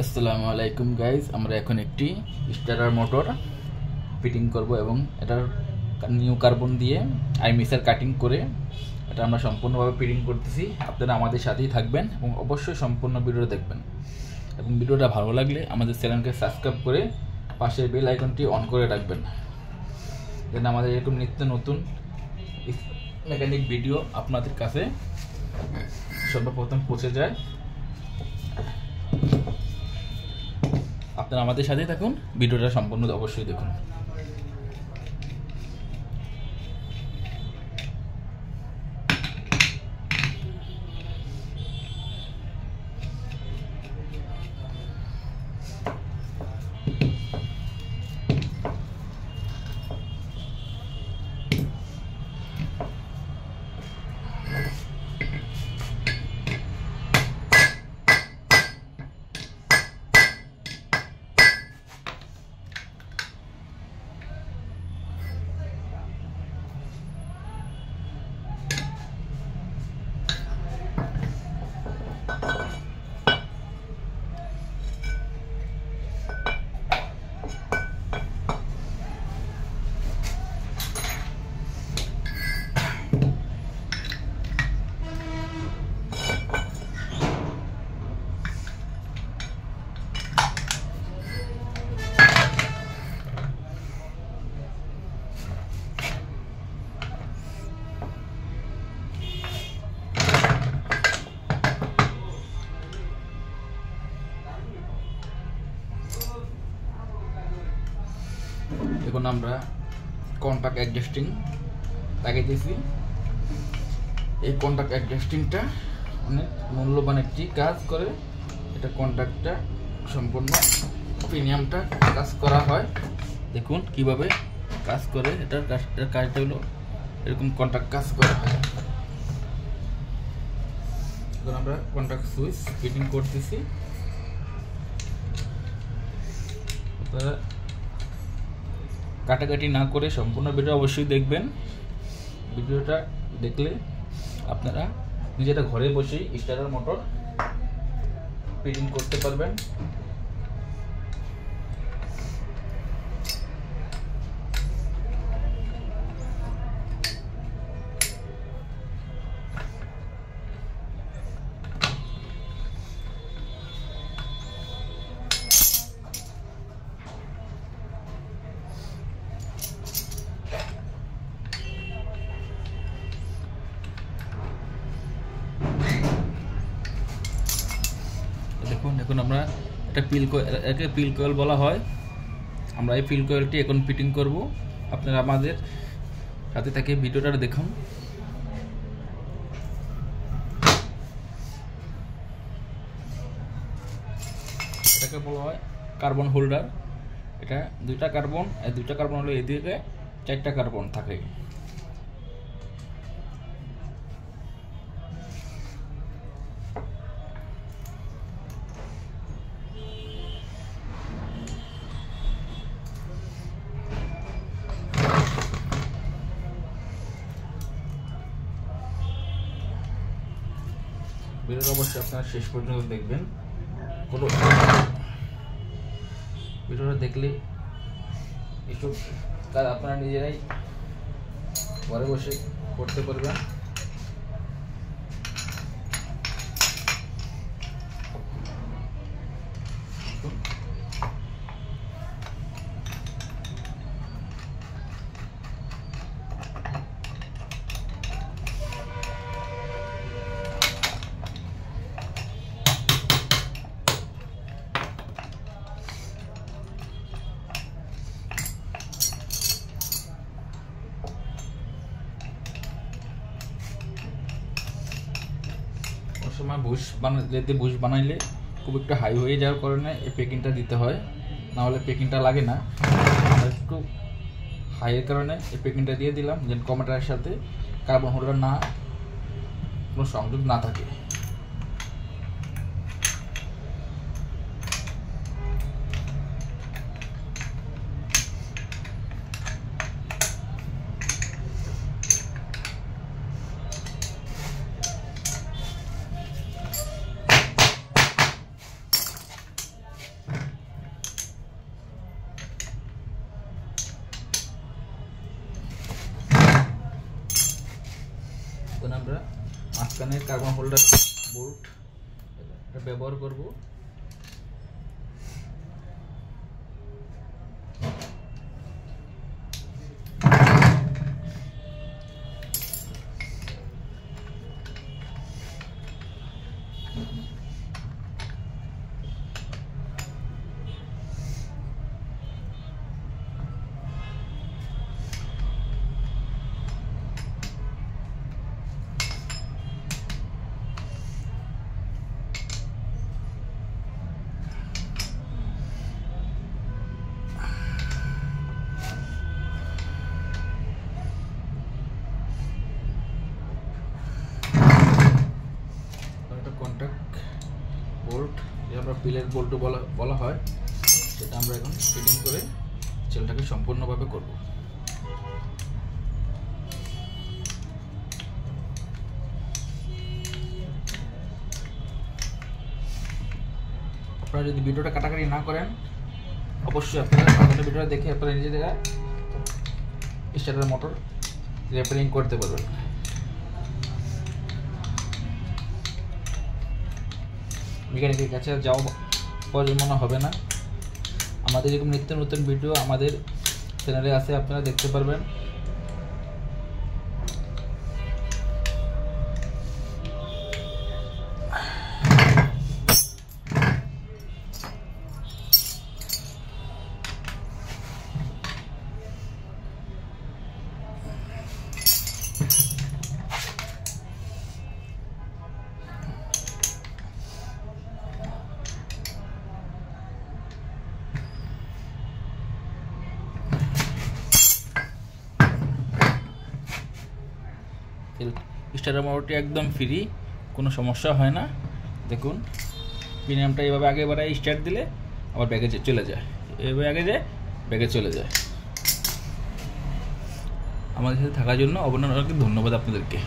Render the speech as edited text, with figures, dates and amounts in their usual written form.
আসসালামু আলাইকুম গাইজ, আমরা এখন একটি স্টার্টার মোটর ফিটিং করব এবং এটার নিউ কার্বন দিয়ে আইমিসার কাটিং করে এটা আমরা সম্পূর্ণভাবে ফিটিং করতেছি। আপনারা আমাদের সাথেই থাকবেন এবং অবশ্যই সম্পূর্ণ ভিডিও দেখবেন এবং ভিডিওটা ভালো লাগলে আমাদের চ্যানেলকে সাবস্ক্রাইব করে পাশের বেল আইকনটি অন করে রাখবেন, যেন আমাদের এরকম নিত্য নতুন মেকানিক ভিডিও আপনাদের কাছে সর্বপ্রথম পৌঁছে যায়। আপনারা আমাদের সাথেই থাকুন, ভিডিওটা সম্পূর্ণ অবশ্যই দেখুন। এখন আমরা কন্টাক্ট অ্যাডজাস্টিং লাগিয়েছি। এই কন্টাক্ট অ্যাডজাস্টিংটা অনেক মূল্যবান একটি কাজ করে। এটা কন্টাক্টটা সম্পূর্ণ প্রিমিয়ামটা কাজ করা হয়। দেখুন কিভাবে কাজ করে। এটার কাজটা হলো এরকম কন্টাক্ট কাজ করা হয়। এখন আমরা কন্টাক্ট সুইচ ফিটিং করতেছি। আপনারা কাটাকাটি না করে সম্পূর্ণ ভিডিও অবশ্যই দেখবেন। ভিডিওটা দেখলে আপনারা নিজেরা ঘরে বসেই স্টার্টার মোটর ফিটিং করতে পারবেন। দেখুন আমরা এটা একে পিল কয়েল বলা হয়। আমরা এই পিল কয়েলটি এখন ফিটিং করব। আপনারা আমাদের সাথে থেকে ভিডিওটা দেখুন। এটাকে বলা হয় কার্বন হোল্ডার। এটা দুইটা কার্বন, এই দুইটা কার্বন হলে এদিকে চারটা কার্বন থাকে। ভিডিওটা অবশ্যই আপনারা শেষ পর্যন্ত দেখবেন। কোনো ভিডিওটা দেখলে একটু কাজ আপনারা নিজেরাই ঘরে বসে করতে পারবেন। সময় বুশ বানাইলে খুব একটু হাই হয়ে যাওয়ার কারণে এই প্যাকিংটা দিতে হয়, না হলে প্যাকিংটা লাগে না। একটু হাইয়ের কারণে এই প্যাকিংটা দিয়ে দিলাম, যেন কম্পিউটারের সাথে কার্বন হোল্ডার না কোনো সংযোগ না থাকে। মাঝখানে কার্বন হোল্ডার বোল্ট এটা ব্যবহার করব। কন্টাক্ট বোল্ট, যেটা আমরা পিলের বোল্ট বলা হয়, সেটা আমরা এখন ফিটিং করে সেলটাকে সম্পূর্ণভাবে করব। আপনারা যদি ভিডিওটা কাটাকাটি না করেন, অবশ্যই আপনারা ভিডিওটা দেখে আপনারা নিজেরা স্টার্টার মোটর রিপেয়ারিং করতে পারবেন। মেকানিকের কাছে যাওয়া প্রয়োজন মনে হবে না। আমাদের এরকম নিত্য নতুন ভিডিও আমাদের চ্যানেলে আছে, আপনারা দেখতে পারবেন। স্টার্টার মোটরটি একদম ফ্রি, কোনো সমস্যা হয় না। দেখুন প্রিমিয়ামটা এইভাবে আগে বাড়ায় স্টার্ট দিলে আবার ব্যাগে চলে যায়, এভাবে আগে যায় ব্যাগে চলে যায়। আমাদের সাথে থাকার জন্য অনেক ধন্যবাদ আপনাদেরকে।